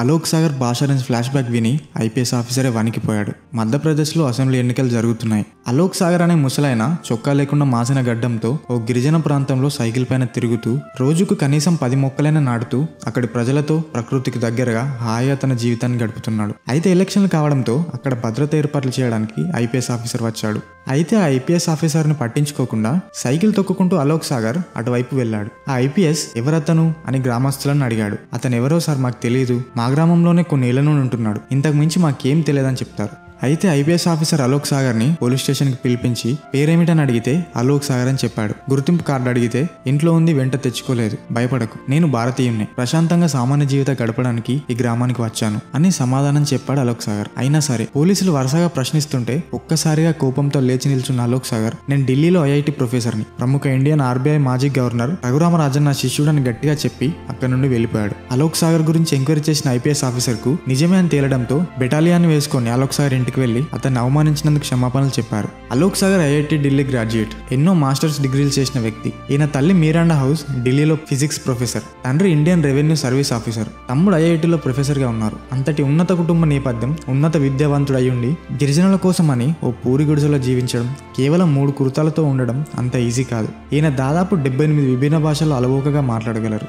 అలోక్ సాగర్ భాష నుంచి flash back విని ఐపీఎస్ ఆఫీసరే వణికిపోయాడు. మధ్యప్రదేశ్లో అసెంబ్లీ ఎన్నికలు జరుగుతున్నాయి. అలోక్ సాగర్ అనే ముసలాయన చొక్కా లేకుండా మాసిన గడ్డంతో ఓ గిరిజన ప్రాంతంలో సైకిల్ పైన తిరుగుతూ రోజుకు కనీసం 10 మొక్కలైనా నాటుతూ అక్కడి ప్రజలతో ప్రకృతికి దగ్గరగా హాయిగా తన జీవితాన్ని గడుపుతున్నాడు. అయితే ఎలక్షన్లు కావడంతో అక్కడ భద్రత ఏర్పాట్లు చేయడానికి ఐపీఎస్ ఆఫీసర్ వచ్చాడు. అయితే ఆ ఐపీఎస్ ఆఫీసర్ని పట్టించుకోకుండా సైకిల్ తొక్కుకుంటూ అలోక్ సాగర్ అటువైపు వెళ్ళాడు. ఆ ఐపీఎస్ ఎవరతను అని గ్రామస్తులను అడిగాడు. అతను ఎవరో సార్ మాకు తెలియదు, మా గ్రామంలోనే కొన్ని ఏళ్ల నుండి ఉంటున్నాడు, ఇంతకు మించి మాకేం తెలియదని చెప్తారు. అయితే ఐపీఎస్ ఆఫీసర్ అలోక్ సాగర్ ని పోలీస్ స్టేషన్ కి పిలిపించి పేరేమిటని అడిగితే అలోక్ సాగర్ అని చెప్పాడు. గుర్తింపు కార్డు అడిగితే ఇంట్లో ఉంది, వెంట తెచ్చుకోలేదు, భయపడకు, నేను భారతీయుణ్ణి, ప్రశాంతంగా సామాన్య జీవితం గడపడానికి ఈ గ్రామానికి వచ్చాను అని సమాధానం చెప్పాడు అలోక్ సాగర్. అయినా సరే పోలీసులు వరుసగా ప్రశ్నిస్తుంటే ఒక్కసారిగా కోపంతో లేచి నిల్చున్న అలోక్ సాగర్, నేను ఢిల్లీలో ఐఐటి ప్రొఫెసర్ని, ప్రముఖ ఇండియన్ ఆర్బీఐ మాజీ గవర్నర్ రఘురామరాజన్ నా శిష్యుడని గట్టిగా చెప్పి అక్కడి నుండి వెళ్ళిపోయాడు. అలోక్ సాగర్ గురించి ఎంక్వైరీ చేసిన ఐపీఎస్ ఆఫీసర్ కు నిజమే అని తేలడంతో బెటాలియన్ వేసుకొని అలోక్ సాగర్ ఇంటికి వెళ్లి అతన్ని అవమానించినందుకు క్షమాపణలు చెప్పారు. అలోక్ సాగర్ ఐఐటి ఢిల్లీ గ్రాడ్యుయేట్, ఎన్నో మాస్టర్స్ డిగ్రీలు చేసిన వ్యక్తి. ఈయన తల్లి మీరాండా హౌస్ ఢిల్లీలో ఫిజిక్స్ ప్రొఫెసర్, తండ్రి ఇండియన్ రెవెన్యూ సర్వీస్ ఆఫీసర్, తమ్ముడు ఐఐటిలో ప్రొఫెసర్ గా ఉన్నారు. అంతటి ఉన్నత కుటుంబ నేపథ్యం, ఉన్నత విద్యావంతుడు అయ్యుండి గిరిజనుల కోసం అని ఓ పూరి గుడిసెలో జీవించడం, కేవలం 3 కుర్తాలతో ఉండడం అంత ఈజీ కాదు. ఈయన దాదాపు 78 విభిన్న భాషల్లో అలవోకగా మాట్లాడగలరు.